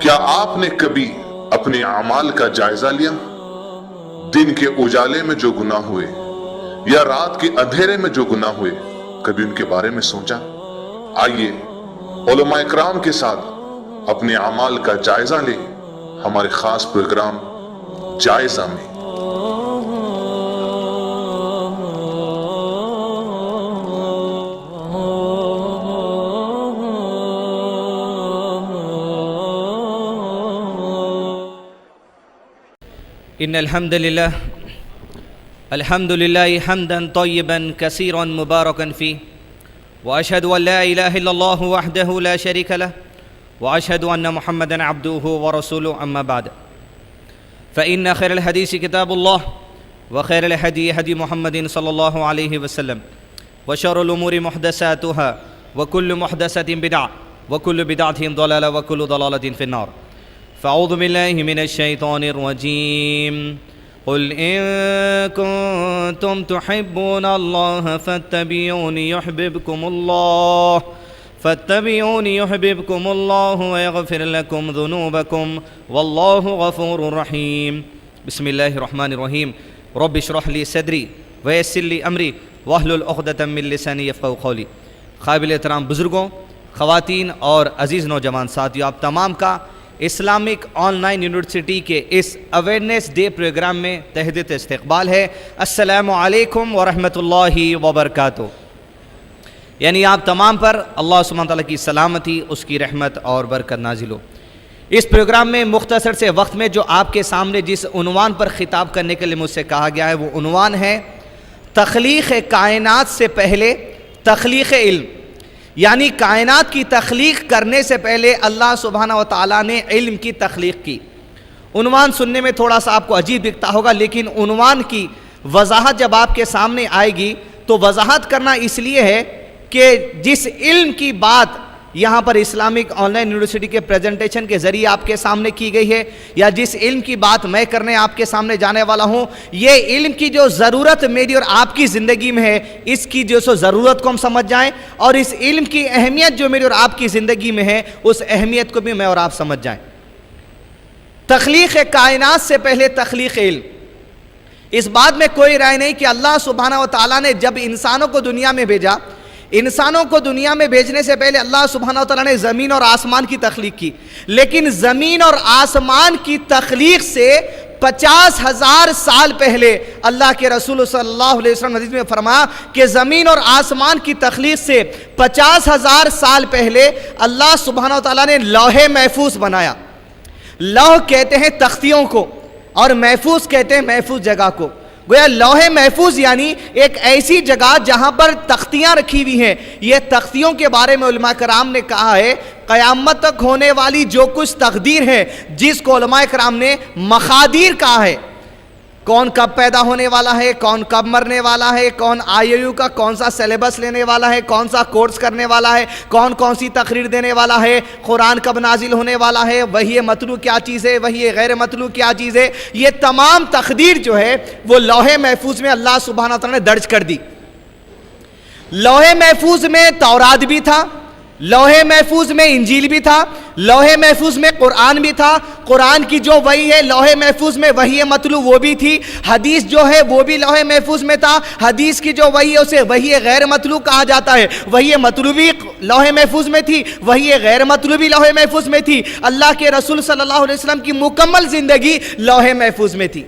کیا آپ نے کبھی اپنے اعمال کا جائزہ لیا؟ دن کے اجالے میں جو گناہ ہوئے یا رات کے اندھیرے میں جو گناہ ہوئے، کبھی ان کے بارے میں سوچا؟ آئیے علماء کرام کے ساتھ اپنے اعمال کا جائزہ لیں ہمارے خاص پروگرام جائزہ میں۔ ان الحمد لله حمدا طيبا كثيرا مباركا فيه، واشهد ان لا اله الا الله وحده لا شريك له، واشهد ان محمدا عبده ورسوله، اما بعد فان خير الحديث كتاب الله، وخير الهدي هدي محمد صلى الله عليه وسلم، وشر الامور محدثاتها، وكل محدثة بدعة، وكل بدعة ضلالة، وكل ضلالة في النار۔ فاعوذ بالله من الشيطان الرجيم، قل إن كنتم تحبون الله فاتبعوني يحببكم الله ويغفر لكم ذنوبكم والله غفور رحيم۔ بسم الله الرحمن الرحيم۔ رب اشرح لي صدري ويسر لي أمري واحلل عقدة من لساني يفقهوا قولي۔ قابل احترام بزرگوں، خواتین اور عزیز نوجوان ساتھیوں، آپ تمام کا اسلامک آن لائن یونیورسٹی کے اس اویئرنیس ڈے پروگرام میں تہہ دل استقبال ہے۔ السلام علیکم ورحمۃ اللہ وبرکاتہ۔ یعنی آپ تمام پر اللہ سبحانہ تعالیٰ کی سلامتی، اس کی رحمت اور برکت نازل ہو۔ اس پروگرام میں مختصر سے وقت میں جو آپ کے سامنے جس عنوان پر خطاب کرنے کے لیے مجھ سے کہا گیا ہے، وہ عنوان ہے تخلیق کائنات سے پہلے تخلیق علم، یعنی کائنات کی تخلیق کرنے سے پہلے اللہ سبحانہ و تعالیٰ نے علم کی تخلیق کی۔ عنوان سننے میں تھوڑا سا آپ کو عجیب دکھتا ہوگا، لیکن عنوان کی وضاحت جب آپ کے سامنے آئے گی تو وضاحت کرنا اس لیے ہے کہ جس علم کی بات یہاں پر اسلامک آن لائن یونیورسٹی کے پریزنٹیشن کے ذریعے آپ کے سامنے کی گئی ہے، یا جس علم کی بات میں کرنے آپ کے سامنے جانے والا ہوں، یہ علم کی جو ضرورت میری اور آپ کی زندگی میں ہے، اس کی جو سو ضرورت کو ہم سمجھ جائیں، اور اس علم کی اہمیت جو میری اور آپ کی زندگی میں ہے، اس اہمیت کو بھی میں اور آپ سمجھ جائیں۔ تخلیق کائنات سے پہلے تخلیق علم، اس بات میں کوئی رائے نہیں کہ اللہ سبحانہ و تعالیٰ نے جب انسانوں کو دنیا میں بھیجا، انسانوں کو دنیا میں بھیجنے سے پہلے اللہ سبحانہ وتعالیٰ نے زمین اور آسمان کی تخلیق کی، لیکن زمین اور آسمان کی تخلیق سے 50,000 سال پہلے اللہ کے رسول صلی اللہ علیہ وسلم حدیث میں فرمایا کہ زمین اور آسمان کی تخلیق سے 50,000 سال پہلے اللہ سبحانہ وتعالیٰ نے لوح محفوظ بنایا۔ لوح کہتے ہیں تختیوں کو، اور محفوظ کہتے ہیں محفوظ جگہ کو۔ گویا لوح محفوظ یعنی ایک ایسی جگہ جہاں پر تختیاں رکھی ہوئی ہیں۔ یہ تختیوں کے بارے میں علماء کرام نے کہا ہے قیامت تک ہونے والی جو کچھ تقدیر ہے، جس کو علماء کرام نے مقادیر کہا ہے، کون کب پیدا ہونے والا ہے، کون کب مرنے والا ہے، کون IIU کا کون سا سیلیبس لینے والا ہے، کون سا کورس کرنے والا ہے، کون کون سی تقریر دینے والا ہے، قرآن کب نازل ہونے والا ہے، وحی مطلوع کیا چیز ہے، وحی غیر مطلوع کیا چیز ہے، یہ تمام تقدیر جو ہے وہ لوح محفوظ میں اللہ سبحانہ وتعالیٰ نے درج کر دی۔ لوح محفوظ میں تورات بھی تھا، لوح محفوظ میں انجیل بھی تھا، لوح محفوظ میں قرآن بھی تھا، قرآن کی جو وحی ہے لوح محفوظ میں وحی مطلوع وہ بھی تھی، حدیث جو ہے وہ بھی لوح محفوظ میں تھا، حدیث کی جو وحی ہے اسے وحی غیر مطلوع کہا جاتا ہے، وحی مطلوع بھی لوح محفوظ میں تھی، وحی غیر مطلوع بھی لوح محفوظ میں تھی۔ اللہ کے رسول صلی اللہ علیہ وسلم کی مکمل زندگی لوح محفوظ میں تھی۔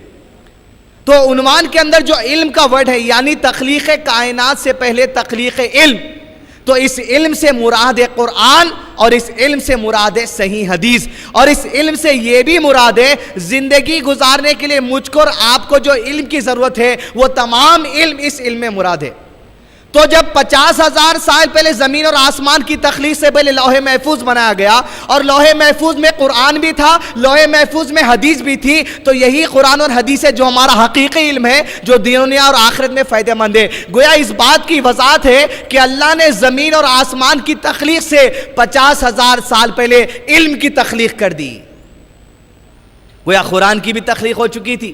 تو عنوان کے اندر جو علم کا ورڈ ہے، یعنی تخلیق کائنات سے پہلے تخلیق علم، تو اس علم سے مراد ہے قرآن، اور اس علم سے مراد ہے صحیح حدیث، اور اس علم سے یہ بھی مراد ہے زندگی گزارنے کے لیے مجھ کو اور آپ کو جو علم کی ضرورت ہے وہ تمام علم اس علم میں مراد ہے۔ تو جب 50,000 سال پہلے زمین اور آسمان کی تخلیق سے پہلے لوح محفوظ بنایا گیا، اور لوح محفوظ میں قرآن بھی تھا، لوح محفوظ میں حدیث بھی تھی، تو یہی قرآن اور حدیث ہے جو ہمارا حقیقی علم ہے، جو دنیا اور آخرت میں فائدہ مند ہے۔ گویا اس بات کی وضاحت ہے کہ اللہ نے زمین اور آسمان کی تخلیق سے 50,000 سال پہلے علم کی تخلیق کر دی۔ گویا قرآن کی بھی تخلیق ہو چکی تھی،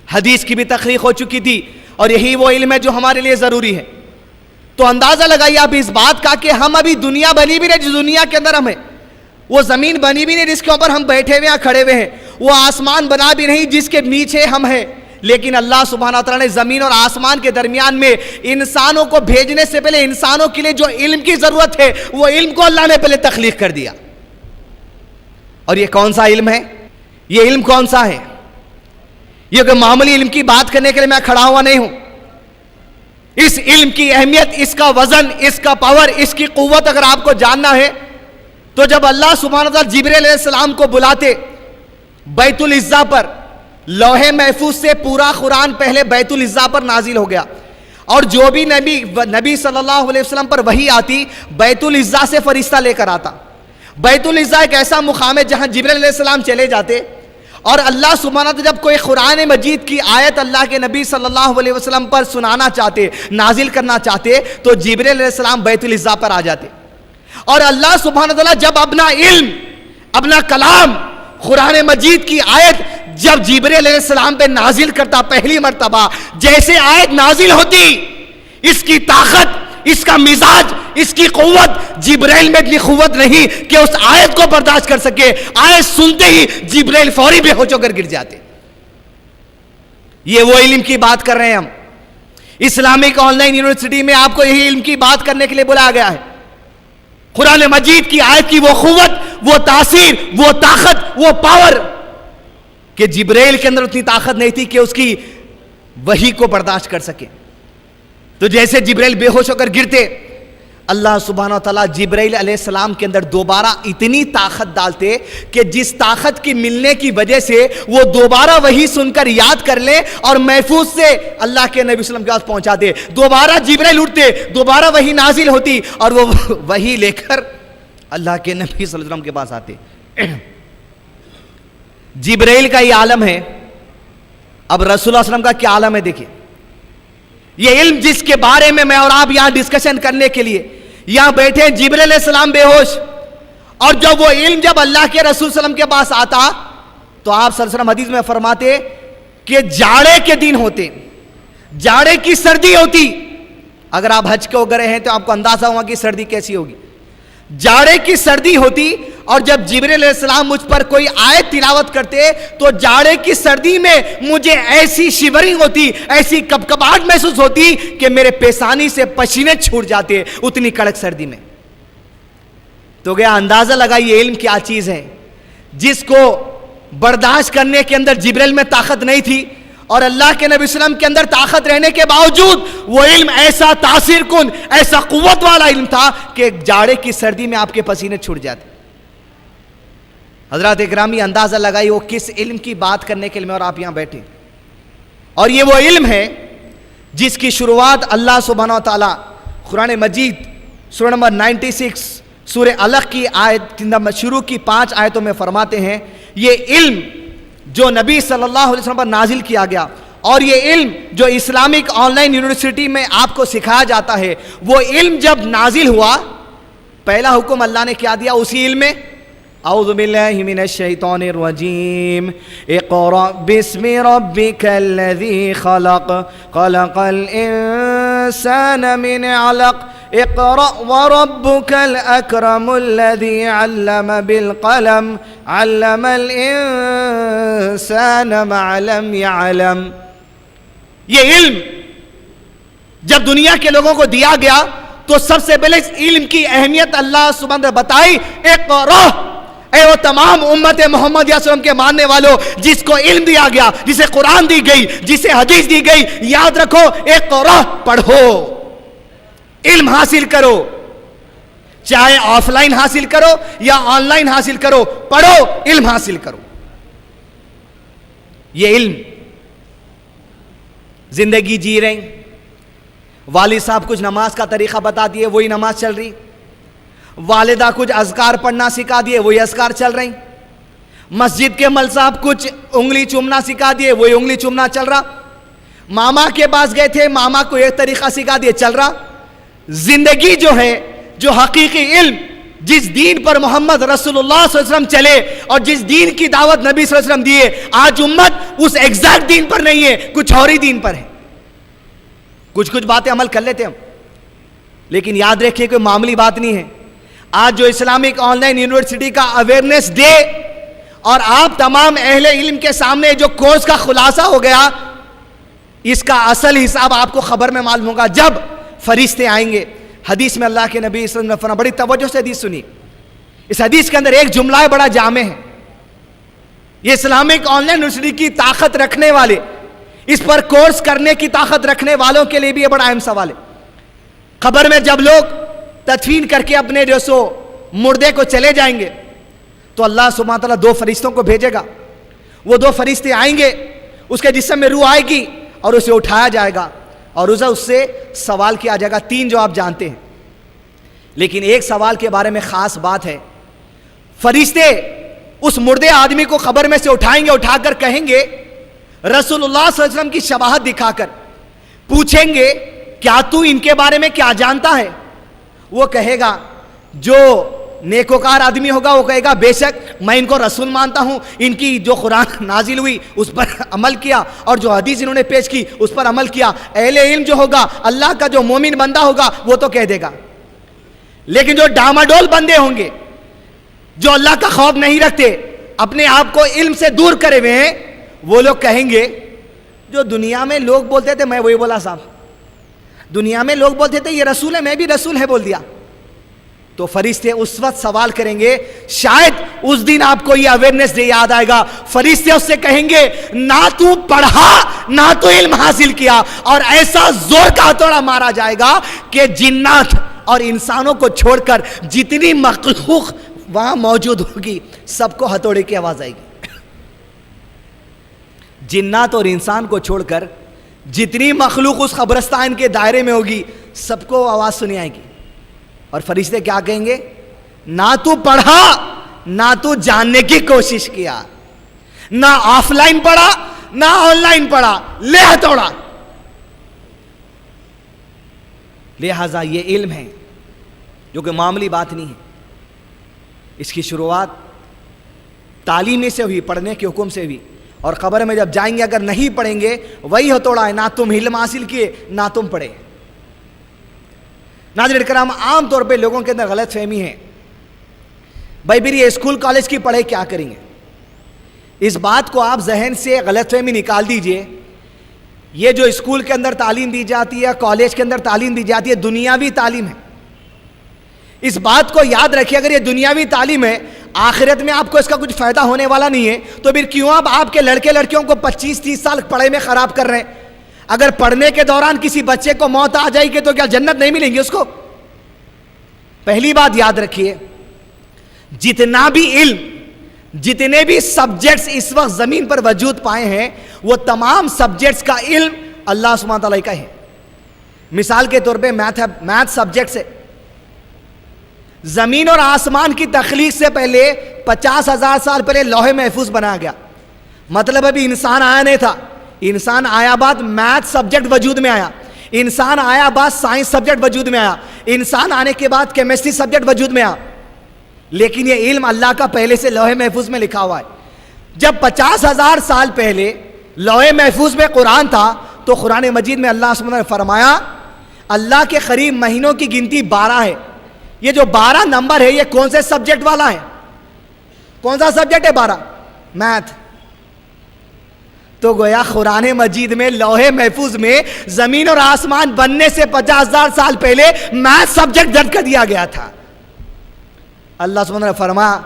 حدیث کی بھی تخلیق ہو چکی تھی، اور یہی وہ علم ہے جو ہمارے لیے ضروری ہے۔ تو اندازہ لگائیے آپ اس بات کا کہ ہم ابھی دنیا بنی بھی نہیں جس دنیا کے اندر ہم ہیں، وہ زمین بنی بھی نہیں جس کے اوپر ہم بیٹھے ہوئے ہیں کھڑے ہوئے ہیں، وہ آسمان بنا بھی نہیں جس کے نیچے ہم ہیں، لیکن اللہ سبحانہ وتعالیٰ نے زمین اور آسمان کے درمیان میں انسانوں کو بھیجنے سے پہلے انسانوں کے لیے جو علم کی ضرورت ہے وہ علم کو اللہ نے پہلے تخلیق کر دیا۔ اور یہ کون سا علم ہے؟ یہ علم کون سا ہے؟ یہ کہ معمولی علم کی بات کرنے کے لیے میں کھڑا ہوا نہیں ہوں۔ اس علم کی اہمیت، اس کا وزن، اس کا پاور، اس کی قوت اگر آپ کو جاننا ہے تو جب اللہ سبحانہ وتعالیٰ جبرائیل علیہ السلام کو بلاتے بیت العزا پر، لوح محفوظ سے پورا قرآن پہلے بیت العزا پر نازل ہو گیا، اور جو بھی نبی صلی اللہ علیہ وسلم پر وحی آتی بیت العزا سے فرشتہ لے کر آتا۔ بیت العزا ایک ایسا مقام ہے جہاں جبرائیل علیہ السلام چلے جاتے، اور اللہ سبحانہ وتعالیٰ جب کوئی قرآن مجید کی آیت اللہ کے نبی صلی اللہ علیہ وسلم پر سنانا چاہتے، نازل کرنا چاہتے، تو جبرائیل علیہ السلام بیت العزا پر آ جاتے، اور اللہ سبحانہ وتعالیٰ جب اپنا علم، اپنا کلام، قرآن مجید کی آیت جب جبرائیل علیہ السلام پہ نازل کرتا پہلی مرتبہ، جیسے آیت نازل ہوتی، اس کی طاقت، اس کا مزاج، اس کی قوت، جبرائیل میں اتنی قوت نہیں کہ اس آیت کو برداشت کر سکے، آیت سنتے ہی جبرائیل فوری بے ہوش ہو کر گر جاتے۔ یہ وہ علم کی بات کر رہے ہیں ہم۔ اسلامک آن لائن یونیورسٹی میں آپ کو یہی علم کی بات کرنے کے لیے بلایا گیا ہے۔ قرآن مجید کی آیت کی وہ قوت، وہ تاثیر، وہ طاقت، وہ پاور، کہ جبرائیل کے اندر اتنی طاقت نہیں تھی کہ اس کی وحی کو برداشت کر سکے۔ تو جیسے جبرائیل بے ہوش ہو کر گرتے، اللہ سبحانہ وتعالیٰ جبرائیل علیہ السلام کے اندر دوبارہ اتنی طاقت ڈالتے کہ جس طاقت کی ملنے کی وجہ سے وہ دوبارہ وحی سن کر یاد کر لیں اور محفوظ سے اللہ کے نبی صلی اللہ علیہ وسلم کے پاس پہنچا دے۔ دوبارہ جبرائیل اٹھتے، دوبارہ وحی نازل ہوتی، اور وہ وحی لے کر اللہ کے نبی صلی اللہ علیہ وسلم کے پاس آتے۔ جبرائیل کا یہ عالم ہے، اب رسول اللہ صلی اللہ علیہ وسلم کا کیا عالم ہے دیکھیں۔ یہ علم جس کے بارے میں اور آپ یہاں ڈسکشن کرنے کے لیے یہاں بیٹھے، جبرائیل علیہ السلام بے ہوش، اور جب وہ علم جب اللہ کے رسول صلی اللہ علیہ وسلم کے پاس آتا تو آپ صلی اللہ علیہ وسلم حدیث میں فرماتے کہ جاڑے کے دن ہوتے، جاڑے کی سردی ہوتی۔ اگر آپ حج کو گئے ہیں تو آپ کو اندازہ ہوگا کہ سردی کیسی ہوگی۔ جاڑے کی سردی ہوتی، اور جب جبرائیل علیہ السلام مجھ پر کوئی آیت تلاوت کرتے تو جاڑے کی سردی میں مجھے ایسی شیورنگ ہوتی، ایسی کپکپاہٹ محسوس ہوتی کہ میرے پیشانی سے پسینے چھوٹ جاتے، اتنی کڑک سردی میں۔ تو گیا اندازہ لگا یہ علم کیا چیز ہے جس کو برداشت کرنے کے اندر جبرائیل میں طاقت نہیں تھی، اور اللہ کے نبی صلی اللہ علیہ وسلم کے اندر طاقت رہنے کے باوجود وہ علم ایسا تاثیر کن، ایسا قوت والا علم تھا کہ جاڑے کی سردی میں آپ کے پسینے چھوٹ جاتے۔ حضرات اکرامی اندازہ لگائی وہ کس علم کی بات کرنے کے لیے میں اور آپ یہاں بیٹھے، اور یہ وہ علم ہے جس کی شروعات اللہ سبحانہ و تعالیٰ قرآن مجید سورہ نمبر 96 سورہ علق کی آیت شروع کی 5 آیتوں میں فرماتے ہیں، یہ علم جو نبی صلی اللہ علیہ وسلم پر نازل کیا گیا، اور یہ علم جو اسلامک آن لائن یونیورسٹی میں آپ کو سکھایا جاتا ہے، وہ علم جب نازل ہوا، پہلا حکم اللہ نے کیا دیا اسی علم میں؟ اعوذ باللہ من الشیطان الرجیم، اقرأ باسم ربک الذی خلق، خلق الانسان من علق، اقرأ وربك الأكرم الذي علم بالقلم، علم الإنسان ما لم يعلم۔ یہ علم جب دنیا کے لوگوں کو دیا گیا تو سب سے پہلے اس علم کی اہمیت اللہ سبحانہ نے بتائی، اقرأ، اے وہ تمام امت محمد صلی اللہ علیہ وسلم کے ماننے والوں جس کو علم دیا گیا، جسے قرآن دی گئی، جسے حدیث دی گئی، یاد رکھو، اقرأ، پڑھو، علم حاصل کرو، چاہے آف لائن حاصل کرو یا آن لائن حاصل کرو، پڑھو، علم حاصل کرو۔ یہ علم زندگی جی رہے ہیں، والد صاحب کچھ نماز کا طریقہ بتا دیے، وہی نماز چل رہی، والدہ کچھ اذکار پڑھنا سکھا دیے، وہی اذکار چل رہی، مسجد کے مل صاحب کچھ انگلی چومنا سکھا دیے، وہی انگلی چومنا چل رہا، ماما کے پاس گئے تھے، ماما کو ایک طریقہ سکھا دیے، چل رہا۔ زندگی جو ہے، جو حقیقی علم جس دین پر محمد رسول اللہ صلی اللہ علیہ وسلم چلے اور جس دین کی دعوت نبی صلی اللہ علیہ وسلم دیے، آج امت اس ایگزیکٹ دین پر نہیں ہے، کچھ اور ہی دین پر ہے۔ کچھ باتیں عمل کر لیتے ہم، لیکن یاد رکھیے کوئی معمولی بات نہیں ہے۔ آج جو اسلامک آن لائن یونیورسٹی کا اویئرنیس ڈے اور آپ تمام اہل علم کے سامنے جو کورس کا خلاصہ ہو گیا، اس کا اصل حساب آپ کو خبر میں معلوم ہوگا جب فرشتے آئیں گے۔ حدیث میں اللہ کے نبی صلی اللہ علیہ وسلم نے بڑی توجہ سے حدیث سنی، اس حدیث کے اندر ایک جملہ ہے بڑا جامع ہے۔ یہ اسلامک آن لائن یونیورسٹی کی طاقت رکھنے والے، اس پر کورس کرنے کی طاقت رکھنے والوں کے لیے بھی یہ بڑا اہم سوال ہے۔ قبر میں جب لوگ تدفین کر کے اپنے جو سو مردے کو چلے جائیں گے تو اللہ سبحانہ تعالیٰ دو فرشتوں کو بھیجے گا، وہ دو فرشتے آئیں گے، اس کے جسم میں روح آئے گی اور اسے اٹھایا جائے گا اور اسے اس سے سوال کیا جائے گا۔ تین جو آپ جانتے ہیں، لیکن ایک سوال کے بارے میں خاص بات ہے۔ فرشتے اس مردے آدمی کو قبر میں سے اٹھائیں گے، اٹھا کر کہیں گے رسول اللہ صلی اللہ علیہ وسلم کی شباہت دکھا کر پوچھیں گے کیا تو ان کے بارے میں کیا جانتا ہے؟ وہ کہے گا، جو نیکوکار آدمی ہوگا وہ کہے گا بے شک میں ان کو رسول مانتا ہوں، ان کی جو قرآن نازل ہوئی اس پر عمل کیا اور جو حدیث انہوں نے پیش کی اس پر عمل کیا۔ اہل علم جو ہوگا، اللہ کا جو مومن بندہ ہوگا وہ تو کہہ دے گا، لیکن جو ڈاماڈول بندے ہوں گے، جو اللہ کا خوف نہیں رکھتے، اپنے آپ کو علم سے دور کرے ہوئے ہیں، وہ لوگ کہیں گے جو دنیا میں لوگ بولتے تھے، میں وہی بولا صاحب، دنیا میں لوگ بولتے تھے یہ رسول ہے، میں بھی رسول ہے بول دیا۔ تو فرشتے اس وقت سوال کریں گے، شاید اس دن آپ کو یہ اویئرنیس ڈے یاد آئے گا، فرشتے اس سے کہیں گے نہ تو پڑھا نہ تو علم حاصل کیا، اور ایسا زور کا ہتھوڑا مارا جائے گا کہ جنات اور انسانوں کو چھوڑ کر جتنی مخلوق وہاں موجود ہوگی سب کو ہتھوڑے کی آواز آئے گی۔ جنات اور انسان کو چھوڑ کر جتنی مخلوق اس قبرستان کے دائرے میں ہوگی سب کو آواز سنی آئے گی، اور فرشتے کیا کہیں گے؟ نہ تو پڑھا نہ تو جاننے کی کوشش کیا، نہ آف لائن پڑھا نہ آن لائن پڑھا، لے ہتھوڑا۔ لہذا یہ علم ہے جو کہ معمولی بات نہیں ہے، اس کی شروعات تعلیمی سے ہوئی، پڑھنے کے حکم سے ہوئی، اور قبر میں جب جائیں گے اگر نہیں پڑھیں گے وہی ہتھوڑا ہے، نہ تم علم حاصل کیے نہ تم پڑھے۔ ناظرین کرام، عام طور پہ لوگوں کے اندر غلط فہمی ہے، بھائی پھر یہ اسکول کالج کی پڑھائی کیا کریں گے؟ اس بات کو آپ ذہن سے غلط فہمی نکال دیجئے۔ یہ جو اسکول کے اندر تعلیم دی جاتی ہے، کالج کے اندر تعلیم دی جاتی ہے، دنیاوی تعلیم ہے۔ اس بات کو یاد رکھیے، اگر یہ دنیاوی تعلیم ہے، آخرت میں آپ کو اس کا کچھ فائدہ ہونے والا نہیں ہے، تو پھر کیوں آپ کے لڑکے لڑکیوں کو 25-30 سال پڑھائی میں خراب کر رہے ہیں؟ اگر پڑھنے کے دوران کسی بچے کو موت آ جائے گی تو کیا جنت نہیں ملیں گی اس کو؟ پہلی بات یاد رکھیے، جتنا بھی علم، جتنے بھی سبجیکٹس اس وقت زمین پر وجود پائے ہیں، وہ تمام سبجیکٹس کا علم اللہ سبحانہ تعالیٰ کا ہے۔ مثال کے طور پہ میتھ سبجیکٹ سے زمین اور آسمان کی تخلیق سے پہلے 50,000 سال پہلے لوح محفوظ بنایا گیا، مطلب ابھی انسان آیا نہیں تھا، انسان آیا بعد میتھ سبجیکٹ وجود میں آیا، انسان آیا بعد سائنس سبجیکٹ وجود میں آیا، انسان آنے کے بعد کیمسٹری سبجیکٹ وجود میں آیا، لیکن یہ علم اللہ کا پہلے سے لوح محفوظ میں لکھا ہوا ہے۔ جب 50,000 سال پہلے لوح محفوظ میں قرآن تھا تو قرآن مجید میں اللہ سبحانہ نے فرمایا اللہ کے قریب مہینوں کی گنتی 12 ہے۔ یہ جو 12 نمبر ہے یہ کون سے سبجیکٹ والا ہے؟ کون سا سبجیکٹ ہے 12؟ میتھ۔ تو گویا قرآن مجید میں لوح محفوظ میں زمین اور آسمان بننے سے 50,000 سال پہلے میتھ سبجیکٹ درج کر دیا گیا تھا۔ اللہ سبحانہ نے فرمایا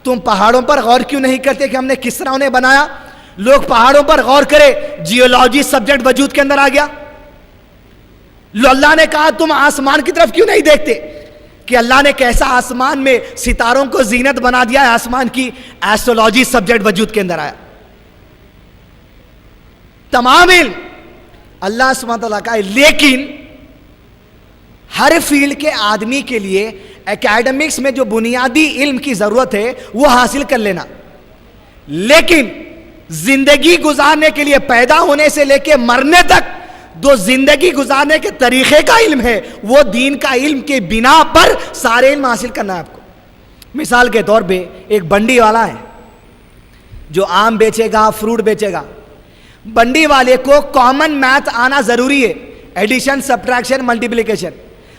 تم پہاڑوں پر غور کیوں نہیں کرتے کہ ہم نے کس طرح انہیں بنایا؟ لوگ پہاڑوں پر غور کرے، جیولوجی سبجیکٹ وجود کے اندر آ گیا۔ اللہ نے کہا تم آسمان کی طرف کیوں نہیں دیکھتے کہ اللہ نے کیسا آسمان میں ستاروں کو زینت بنا دیا ہے، آسمان کی ایسٹرولوجی سبجیکٹ وجود کے اندر آیا۔ تمام علم اللہ سبحانہ تعالیٰ کا ہے، لیکن ہر فیلڈ کے آدمی کے لیے اکیڈمکس میں جو بنیادی علم کی ضرورت ہے وہ حاصل کر لینا، لیکن زندگی گزارنے کے لیے پیدا ہونے سے لے کے مرنے تک جو زندگی گزارنے کے طریقے کا علم ہے وہ دین کا علم کے بنا پر سارے علم حاصل کرنا ہے آپ کو۔ مثال کے طور پہ ایک بنڈی والا ہے جو آم بیچے گا، فروٹ بیچے گا، بنڈی والے کو کامن میتھ آنا ضروری ہے، edition, subtraction, multiplication.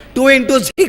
2 into 6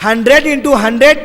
100 into 100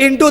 into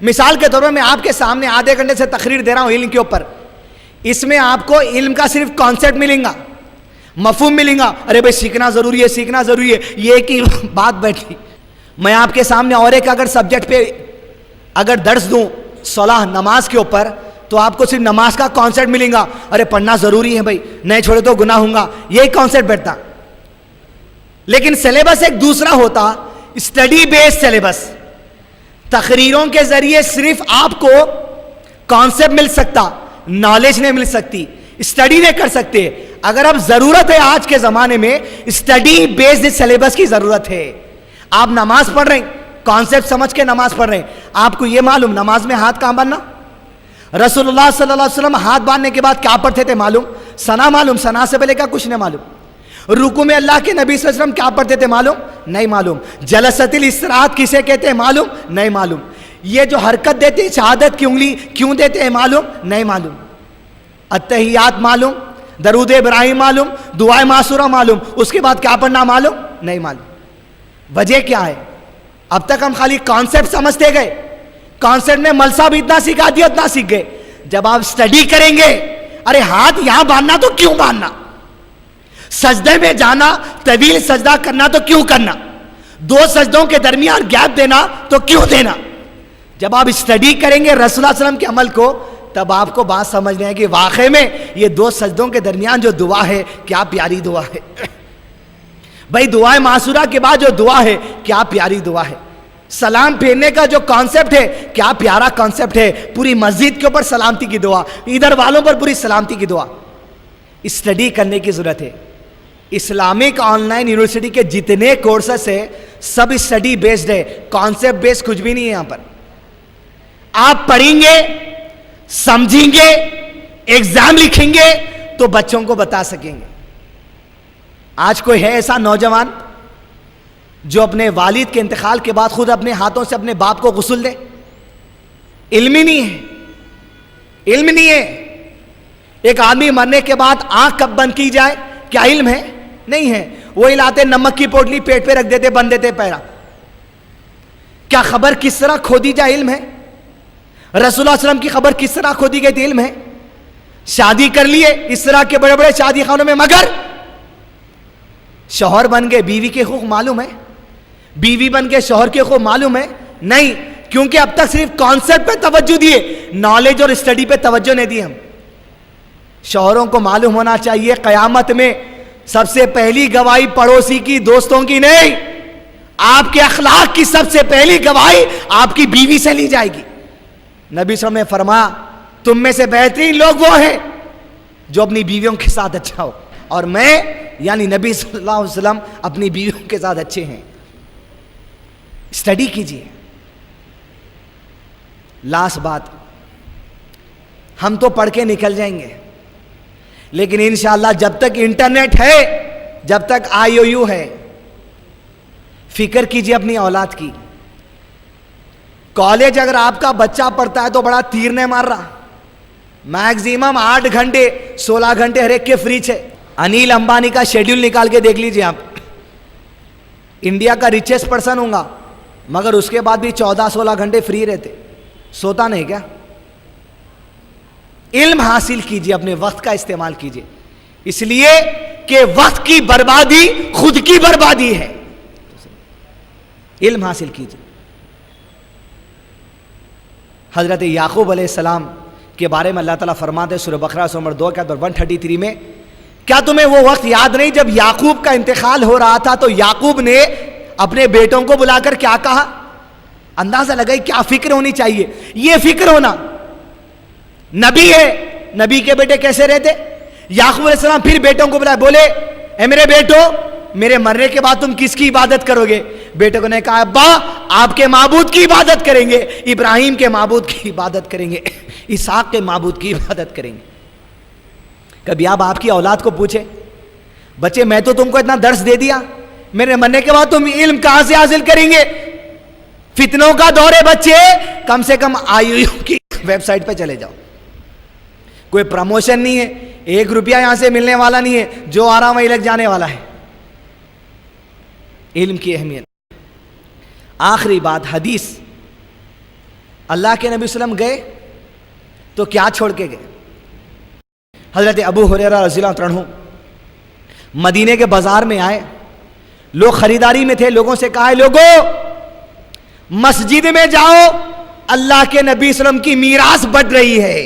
مثال کے طور پر میں آپ کے سامنے آدھے گھنٹے سے تقریر دے رہا ہوں علم کے اوپر, اس میں آپ کو علم کا صرف کانسیپٹ ملیں گا, مفہوم ملیں گا, ارے بھائی سیکھنا ضروری ہے, سیکھنا ضروری ہے, یہ ایک ہی بات بیٹھی. میں آپ کے سامنے اور ایک اگر سبجیکٹ پہ اگر درس دوں صلاح نماز کے اوپر, تو آپ کو صرف نماز کا کانسیپٹ ملیں گا, ارے پڑھنا ضروری ہے بھائی, نہیں چھوڑے تو گناہ ہوں گا, یہی کانسیپٹ بیٹھتا. لیکن سلیبس ایک دوسرا ہوتا, اسٹڈی بیس سلیبس. تقریروں کے ذریعے صرف آپ کو کانسیپٹ مل سکتا, نالج نہیں مل سکتی, اسٹڈی نہیں کر سکتے. اگر اب ضرورت ہے آج کے زمانے میں اسٹڈی بیسڈ سلیبس کی ضرورت ہے. آپ نماز پڑھ رہے ہیں, کانسیپٹ سمجھ کے نماز پڑھ رہے ہیں, آپ کو یہ معلوم نماز میں ہاتھ کہاں باندھنا, رسول اللہ صلی اللہ علیہ وسلم ہاتھ باندھنے کے بعد کیا پڑھتے تھے معلوم, ثنا معلوم, ثنا سے پہلے کا کچھ نہیں معلوم. رکوع میں اللہ کے نبی صلی اللہ علیہ وسلم کیا پڑھتے تھے معلوم, نہیں معلوم. جلست الاستراحت کسے کہتے ہیں معلوم, نہیں معلوم. یہ جو حرکت دیتے ہیں شہادت کی انگلی کیوں دیتے ہیں معلوم, نہیں معلوم. التحیات معلوم, درود ابراہیم معلوم, دعائے معصورہ معلوم, اس کے بعد کیا پڑھنا معلوم, نہیں معلوم. وجہ کیا ہے؟ اب تک ہم خالی کانسیپٹ سمجھتے گئے, کانسیپٹ میں ملسہ بھی اتنا سکھا دیا اتنا سیکھ گئے. جب آپ اسٹڈی کریں گے, ارے ہاتھ یہاں باندھنا تو کیوں باندھنا, سجدے میں جانا طویل سجدہ کرنا تو کیوں کرنا, دو سجدوں کے درمیان گیپ دینا تو کیوں دینا. جب آپ اسٹڈی کریں گے رسول اللہ علیہ وسلم کے عمل کو, تب آپ کو بات سمجھنے ہے کہ واقعے میں یہ دو سجدوں کے درمیان جو دعا ہے کیا پیاری دعا ہے. بھائی دعائے معصورہ کے بعد جو دعا ہے کیا پیاری دعا ہے. سلام پھیرنے کا جو کانسیپٹ ہے کیا پیارا کانسیپٹ ہے. پوری مسجد کے اوپر سلامتی کی دعا, ادھر والوں پر پوری سلامتی کی دعا. اسٹڈی کرنے کی ضرورت ہے. اسلامک آن لائن یونیورسٹی کے جتنے کورسز ہیں سب اسٹڈی بیسڈ ہے, کانسیپٹ بیسڈ کچھ بھی نہیں ہے یہاں پر. آپ پڑھیں گے, سمجھیں گے, ایگزام لکھیں گے تو بچوں کو بتا سکیں گے. آج کوئی ہے ایسا نوجوان جو اپنے والد کے انتقال کے بعد خود اپنے ہاتھوں سے اپنے باپ کو غسل دے؟ علم ہی نہیں ہے, علم نہیں ہے. ایک آدمی مرنے کے بعد آنکھ کب بند کی جائے کیا علم ہے؟ نہیں ہے. وہی لاتے نمک کی پوٹلی پیٹ پہ رکھ دیتے, بند دیتے پیرا. کیا خبر کس طرح کھودی جائے علم ہے؟ رسول اللہ صلی اللہ علیہ وسلم کی خبر کس طرح کھودی گئی تھی علم ہے؟ شادی کر لیے اس طرح کے بڑے بڑے شادی خانوں میں, مگر شوہر بن گئے, بیوی کے حقوق معلوم ہے؟ بیوی بن کے شوہر کے حقوق معلوم ہے؟ نہیں, کیونکہ اب تک صرف کانسیپٹ پہ توجہ دیے, نالج اور اسٹڈی پہ توجہ نہیں دی. ہم شوہروں کو معلوم ہونا چاہیے قیامت میں سب سے پہلی گواہی پڑوسی کی, دوستوں کی نہیں, آپ کے اخلاق کی سب سے پہلی گواہی آپ کی بیوی سے لی جائے گی. نبی صلی اللہ علیہ وسلم نے فرمایا تم میں سے بہترین لوگ وہ ہیں جو اپنی بیویوں کے ساتھ اچھا ہو, اور میں یعنی نبی صلی اللہ علیہ وسلم اپنی بیویوں کے ساتھ اچھے ہیں. اسٹڈی کیجئے. لاسٹ بات, ہم تو پڑھ کے نکل جائیں گے, لیکن انشاءاللہ جب تک انٹرنیٹ ہے, جب تک IOU ہے, فکر کیجئے اپنی اولاد کی. کالج اگر آپ کا بچہ پڑھتا ہے تو بڑا تیر نہیں مار رہا, میکزیمم 8 گھنٹے 16 گھنٹے ہر ایک کے فری ہے. انیل امبانی کا شیڈیول نکال کے دیکھ لیجئے آپ, انڈیا کا ریچسٹ پرسن ہوں گا, مگر اس کے بعد بھی 14-16 گھنٹے فری رہتے, سوتا نہیں کیا. علم حاصل کیجئے, اپنے وقت کا استعمال کیجئے, اس لیے کہ وقت کی بربادی خود کی بربادی ہے. علم حاصل کیجئے. حضرت یعقوب علیہ السلام کے بارے میں اللہ تعالیٰ فرماتے ہیں سورہ بقرہ نمبر 2 کے 133 میں, کیا تمہیں وہ وقت یاد نہیں جب یعقوب کا انتقال ہو رہا تھا تو یعقوب نے اپنے بیٹوں کو بلا کر کیا کہا؟ اندازہ لگائی کیا فکر ہونی چاہیے. یہ فکر ہونا, نبی ہے, نبی کے بیٹے کیسے رہتے؟ یعقوب علیہ السلام پھر بیٹوں کو بلائے, بولے اے میرے بیٹو, میرے مرنے کے بعد تم کس کی عبادت کرو گے؟ بیٹوں نے کہا ابا آپ کے معبود کی عبادت کریں گے, ابراہیم کے معبود کی عبادت کریں گے, اسحاق کے معبود کی عبادت کریں گے. کبھی آپ کی اولاد کو پوچھے بچے میں تو تم کو اتنا درس دے دیا, میرے مرنے کے بعد تم علم کہاں سے حاصل کریں گے؟ فتنوں کا دور ہے بچے, کم سے کم IOU کی ویب سائٹ پہ چلے جاؤ. کوئی پروموشن نہیں ہے, 1 روپیہ یہاں سے ملنے والا نہیں ہے, جو آ رہا وہیں لگ جانے والا ہے. علم کی اہمیت. آخری بات, حدیث اللہ کے نبی صلی اللہ علیہ وسلم گئے تو کیا چھوڑ کے گئے؟ حضرت ابو ہریرہ رضی اللہ عنہ مدینے کے بازار میں آئے، لوگ خریداری میں تھے، لوگوں سے کہا ہے لوگوں مسجد میں جاؤ، اللہ کے نبی صلی اللہ علیہ وسلم کی میراث بڑھ رہی ہے۔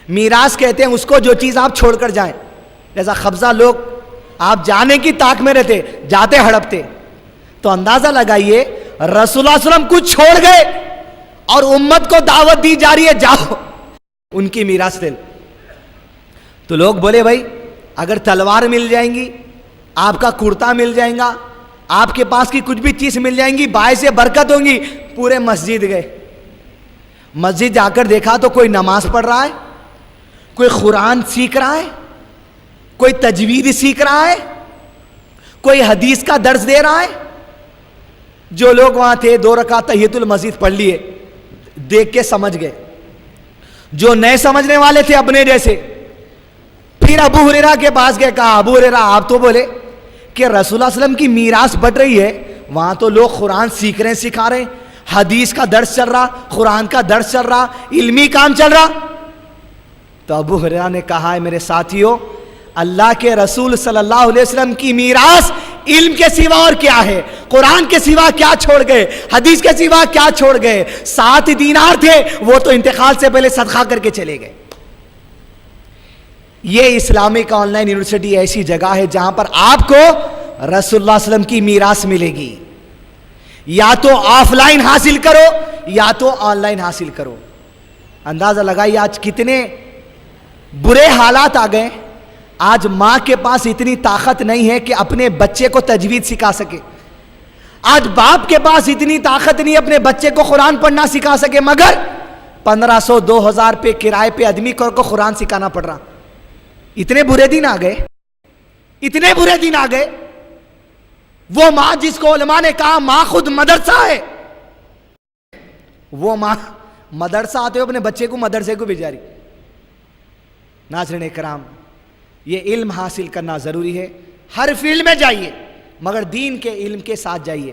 میراث کہتے ہیں اس کو جو چیز آپ چھوڑ کر جائیں، جیسا قبضہ لوگ آپ جانے کی طاق میں رہتے، جاتے ہڑپتے، تو اندازہ لگائیے رسول اللہ صلی اللہ علیہ وسلم کچھ چھوڑ گئے اور امت کو دعوت دی جا رہی ہے جاؤ ان کی میراث لے لو۔ تو لوگ بولے بھائی اگر تلوار مل جائیں گی، آپ کا کرتا مل جائیں گا، آپ کے پاس کی کچھ بھی چیز مل جائیں گی، باعث برکت ہوں گی۔ پورے مسجد گئے، مسجد جا کر دیکھا تو کوئی نماز پڑھ رہا ہے، کوئی قرآن سیکھ رہا ہے، کوئی تجوید سیکھ رہا ہے، کوئی حدیث کا درس دے رہا ہے۔ جو لوگ وہاں تھے 2 رکعت تحیۃ المسجد پڑھ لیے، دیکھ کے سمجھ گئے۔ جو نئے سمجھنے والے تھے اپنے جیسے، پھر ابو ہریرہ کے پاس گئے، کہا ابو ہریرہ آپ تو بولے کہ رسول اللہ صلی اللہ علیہ وسلم کی میراث بڑھ رہی ہے، وہاں تو لوگ قرآن سیکھ رہے ہیں، سکھا رہے ہیں، حدیث کا درس چل رہا، قرآن کا درس چل رہا، علمی کام چل رہا۔ تو ابو ہریرہ نے کہا ہے میرے ساتھیوں، اللہ کے رسول صلی اللہ علیہ وسلم کی میراث علم کے سوا اور کیا ہے؟ قرآن کے سوا کیا چھوڑ گئے؟ حدیث کے سوا کیا چھوڑ گئے؟ 7 دینار تھے، وہ تو انتقال سے پہلے صدقہ کر کے چلے گئے۔ یہ اسلامک آن لائن یونیورسٹی ایسی جگہ ہے جہاں پر آپ کو رسول اللہ صلی اللہ علیہ وسلم کی میراث ملے گی، یا تو آف لائن حاصل کرو یا تو آن لائن حاصل کرو۔ اندازہ لگائیے آج کتنے برے حالات آ گئے۔ آج ماں کے پاس اتنی طاقت نہیں ہے کہ اپنے بچے کو تجوید سکھا سکے، آج باپ کے پاس اتنی طاقت نہیں اپنے بچے کو قرآن پڑھنا سکھا سکے، مگر 1500 2000 پہ کرائے پہ آدمی کو قرآن سکھانا پڑ رہا۔ اتنے برے دن آ گئے، اتنے برے دن آ گئے۔ وہ ماں جس کو علماء نے کہا ماں خود مدرسہ ہے، وہ ماں مدرسہ آتے ہوئے اپنے بچے کو مدرسے کو بھیجا رہی۔ ناظرین کرام، یہ علم حاصل کرنا ضروری ہے۔ ہر فیلڈ میں جائیے مگر دین کے علم کے ساتھ جائیے۔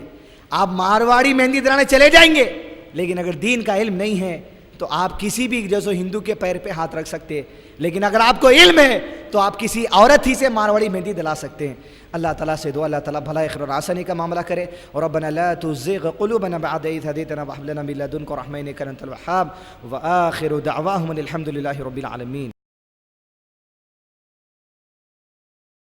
آپ مارواڑی مہندی دلانے چلے جائیں گے، لیکن اگر دین کا علم نہیں ہے تو آپ کسی بھی جیسے ہندو کے پیر پہ ہاتھ رکھ سکتے ہیں، لیکن اگر آپ کو علم ہے تو آپ کسی عورت ہی سے مارواڑی مہندی دلا سکتے ہیں۔ اللہ تعالیٰ سے دعا اللہ تعالیٰ بھلائی خیر اور آسانی کا معاملہ کرے۔ اور ربنا لا تزغ قلوبنا بعد إذ هديتنا وهب لنا من لدنك رحمة إنك أنت الوهاب، وآخر دعواهم الحمد لله رب العالمين۔